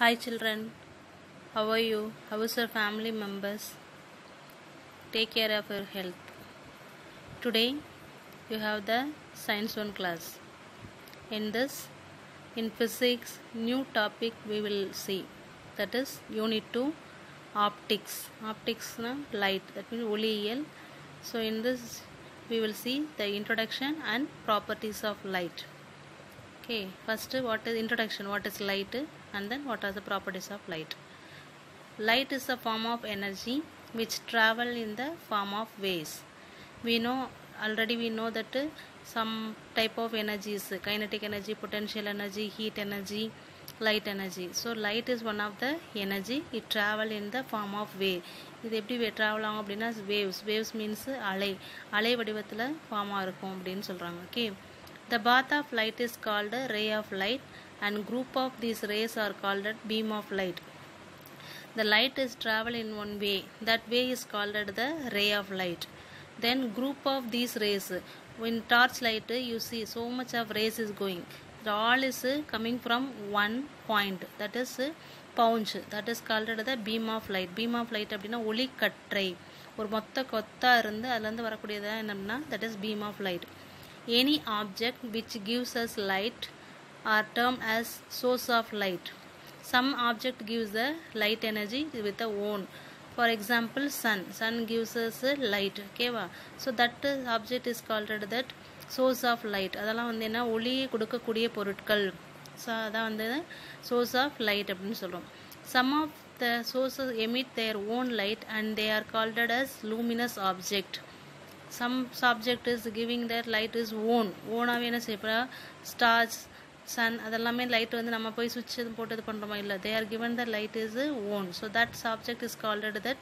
Hi children, how are you? How is your family members? Take care of your health. Today you have the Science 1 class. In physics, new topic we will see. That is Unit 2, Optics. Optics na light, that means ஒளியியல். So in this we will see the introduction and properties of light. Okay, first what is introduction, what is light, and then what are the properties of light. Light is a form of energy which travel in the form of waves. We know that some type of energies, kinetic energy, potential energy, heat energy, light energy. So light is one of the energy. It travel in the form of wave. இது எப்படி travel ஆகும் அப்படின்னா waves means அலை வடிவத்தில் form ஆகும் அப்படின்னு சொல்றாங்க. Okay, the path of light is called a ray of light and group of these rays are called a beam of light. The light is travel in one way. That way is called the ray of light. Then group of these rays. In torch light you see so much of rays is going. All is coming from one point. That is punch. That is called the beam of light. Beam of light அப்படினா ஒளி கற்றை. ஒரு மொத்த கொத்தா இருந்து அதுல இருந்து வரக்கூடியது என்னன்னா that is beam of light. Any object which gives us light are termed as source of light. Some object gives the light energy with the own. For example, sun gives us light. Okay va? So that object is called that source of light. அதெல்லாம் வந்து என்ன ஒளியை கொடுக்கக்கூடிய பொருட்கள். So அதான் வந்து source of light அப்படினு சொல்றோம். Some of the sources emit their own light and they are called as luminous object. Some subject is giving their light is own-ஆவே என்ன செய்யப்பா stars, sun அதெல்லாமே லைட் வந்து நம்ம போய் சுவிட்ச் போட்டு பண்றோமா இல்ல, they are given the light is own. So that subject is called that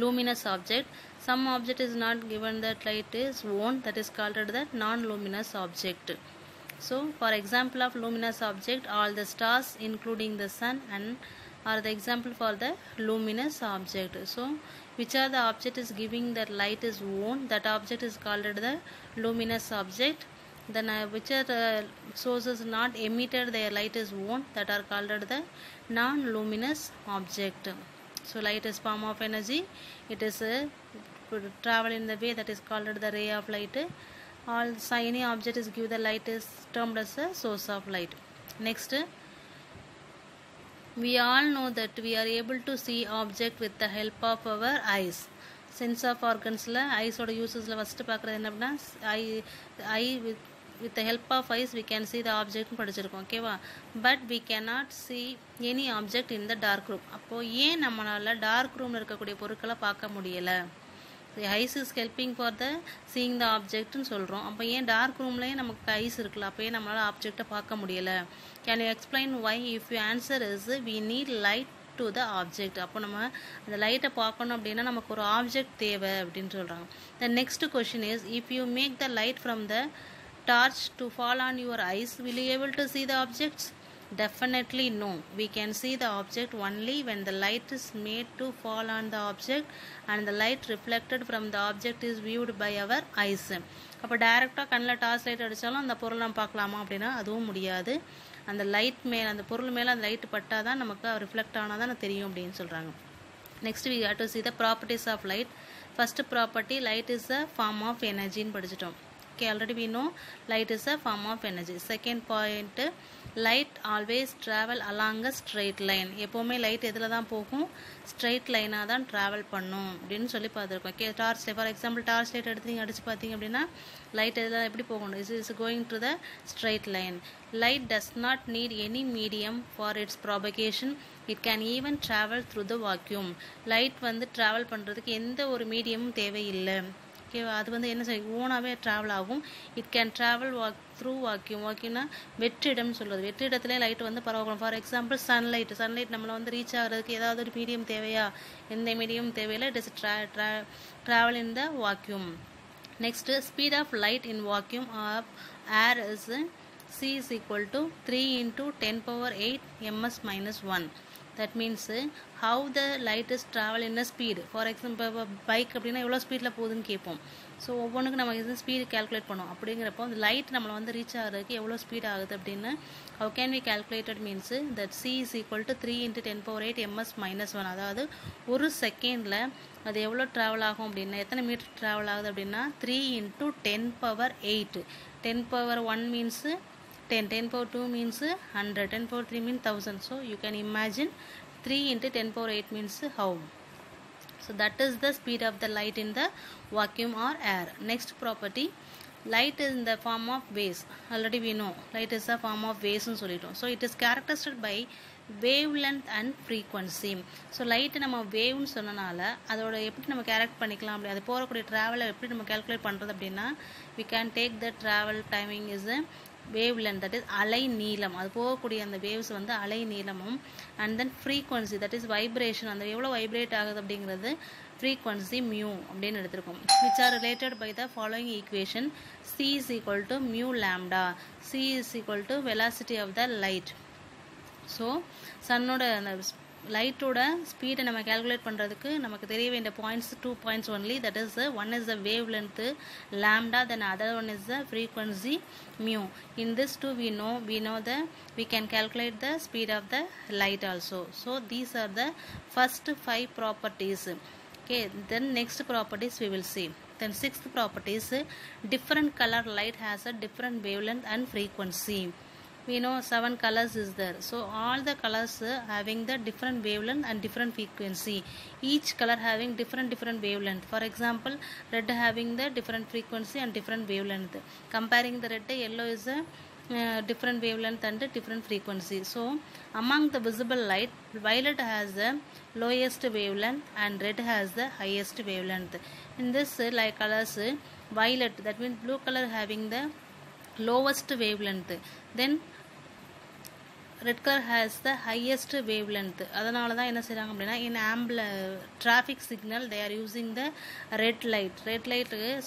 luminous object. Some object is not given that light is own, that is called that non-luminous object. So for example of luminous object, all the stars including the sun and are the example for the luminous object. So which are the object is giving that light is own, that object is called the luminous object. Then which are the sources not emitted their light is own, that are called the non-luminous object. So light is form of energy. It is travel in the way, that is called the ray of light. All any object is give the light is termed as a source of light. Next, we all know that we are able to see object with the help of our eyes. Sense of organs la eyes oda uses la first paakradhu enna appadina eye with the help of eyes we can see the object padichirukom. Okay va? But we cannot see any object in the dark room. appo ஏன் நம்மளால dark room la irukக்கூடிய பொருட்களை பார்க்க முடியல? The eyes is helping for the seeing the object னு சொல்றோம். அப்ப ஏன் dark roomலயே நமக்கு ஐஸ் இருக்குல, அப்ப ஏன் நம்மளால ஆப்ஜெக்ட்ட பார்க்க முடியல? Can you explain why? If your answer is we need light to the object. அப்போ நம்ம அந்த லைட்டை பார்க்கணும் அப்படின்னா நமக்கு ஒரு ஆப்ஜெக்ட் தேவை அப்படின்னு சொல்றாங்க. The next question is, if you make the light from the torch to fall on your eyes, will you able to see the objects? Definitely no. We can see the object only when the light is made to fall on the object and the light reflected from the object is viewed by our eyes. அப்போ டைரக்டா கண்ணில் torch light அடிச்சாலும் அந்த பொருள் நம்ம பார்க்கலாமா அப்படின்னா அதுவும் முடியாது. அந்த லைட் மேல, அந்த பொருள் மேல அந்த லைட் பட்டாதான் நமக்கு ரிஃப்ளெக்ட் ஆனாதான் தெரியும் அப்படின்னு சொல்றாங்க. Next we have to see the properties of light. First property, light is a form of energy ன்னு படிச்சிட்டோம். Okay, already we know light is a form of energy. Second point, light always travel along a straight line. எப்பவுமே light எதுல தான் போகும்? straight line ஆ தான் travel பண்ணும் அப்படினு சொல்லி பார்த்திருக்கோம். Okay, torch light, for example torch light எடுத்து நீங்க அடிச்சு பாத்தீங்க அப்படினா லைட் எதுல எப்படி போகும்? It is going to the straight line. Light does not need any medium for its propagation. It can even travel through the vacuum. Light வந்து travel பண்றதுக்கு எந்த ஒரு மீடியமும் தேவையில்லை. Okay, அது வந்து என்ன செய்யும்? ஓனாவே டிராவல் ஆகும். It can travel through vacuum. வாக்யூம்னா வெற்றிடம் சொல்றது. வெற்றிடத்திலே லைட் வந்து பரவலாம். ஃபார் எக்ஸாம்பிள் சன்லைட் நம்மள வந்து ரீச் ஆகிறதுக்கு ஏதாவது ஒரு மீடியம் தேவையா? எந்த மீடியம் தேவையில்லை. It is travel in the vacuum. Next, speed of light in vacuum of air is c is equal to 3 into 10 power 8 ms minus 1. That means how the light is travel in a speed. For example, bike அப்படினா எவ்வளவு ஸ்பீட்ல போகுதுன்னு கேட்போம். So ஒவ்வொன்றுக்கு நம்ம speed calculate பண்ணுவோம். அப்படிங்கிறப்போ அந்த light நம்மளை வந்து ரீச் ஆகிறதுக்கு எவ்வளோ ஸ்பீட் ஆகுது அப்படின்னு how can we calculate it means that c is equal to 3 into 10 power 8 ms minus 1. அதாவது ஒரு செகண்டில் அது எவ்வளோ ட்ராவல் ஆகும் அப்படின்னா எத்தனை மீட்டர் ட்ராவல் ஆகுது அப்படின்னா 3 into 10 power 8. 10 power 1 means 10, 10 power 2 means 100, 10 power 3 means 1000. So you can imagine 3 into 10 power 8 means how. So that is the speed of the light in the vacuum or air. Next property, light is in the form of waves. Already we know light is a form of waves னு சொல்லிட்டோம். So it is characterized by wavelength and frequency. So light நம்ம waveன்னு சொன்னனால அதோட எப்படி நம்ம carat பண்ணிக்கலாம் அப்படி அது போகக்கூடிய ட்ராவலை எப்படி நம்ம கால்குலேட் பண்ணுறது அப்படின்னா we can take the travel timing is a wavelength, that is அலை நீளம், அது போகக்கூடிய அந்த வேவ்ஸ் வந்து அலை நீளமும், and then frequency, that is vibration, அந்த எவ்வளோ வைப்ரேட் ஆகுது அப்படிங்கிறது frequency mu அப்படின்னு எடுத்திருக்கோம், which are related by the following equation. C is equal to mu lambda. C is equal to velocity of the light. So சன்னோட அந்த லைட்டோட ஸ்பீடை நம்ம கால்குலேட் பண்ணுறதுக்கு நமக்கு தெரிய வேண்டிய points 2 points only, that is one is the wavelength lambda, then other one is the frequency mu. In this two we know that we can calculate the speed of the light also. So these are the first 5 properties. Okay, then next properties we will see. Then sixth property is different color light has a different wavelength and frequency. We know 7 colors is there, so all the colors having the different wavelength and different frequency, each color having different wavelength. For example, red having the different frequency and different wavelength. Comparing the red, yellow is a different wavelength and different frequency. So among the visible light, violet has the lowest wavelength and red has the highest wavelength. In this like colors, violet, that means blue color having the lowest wavelength, then red color has the highest wavelength. அதனால தான் என்ன செய்றாங்க அப்படின்னா in traffic signal they are using the red light.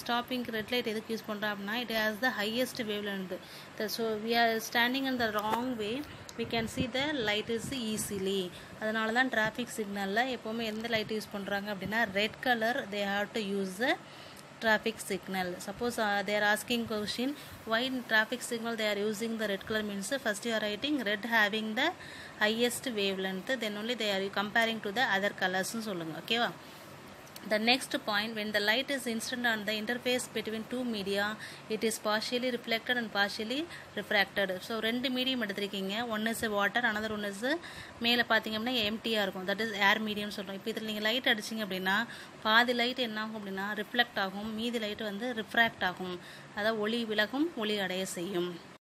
Stopping red light எதுக்கு use பண்றோம் அப்படின்னா it has the highest wavelength. So we are standing in the wrong way, we can see the light is easily. அதனால தான் traffic signalல எப்பவுமே எந்த light use பண்றாங்க அப்படின்னா red color they have to use the traffic signal. Suppose they are asking question, why in traffic signal they are using the red color means first you are writing red having the highest wavelength, then only they are comparing to the other colors னு சொல்லுங்க. ஓகேவா? The next point, when the light is incident on the interface between two media, it is partially reflected and partially refracted. So ரெண்டு medium எடுத்திருக்கீங்க, one is water, another one is மேலே பார்த்தீங்க அப்படின்னா எம்டியாக இருக்கும், that is air medium சொல்கிறோம். இப்போ இதில் நீங்கள் லைட் அடிச்சிங்க அப்படின்னா பாதி லைட் என்ன ஆகும் அப்படின்னா ரிஃப்ளெக்ட் ஆகும், மீதி லைட் வந்து ரிஃப்ராக்ட் ஆகும், அதாவது ஒளி விலகும் ஒளி அடைய செய்யும்.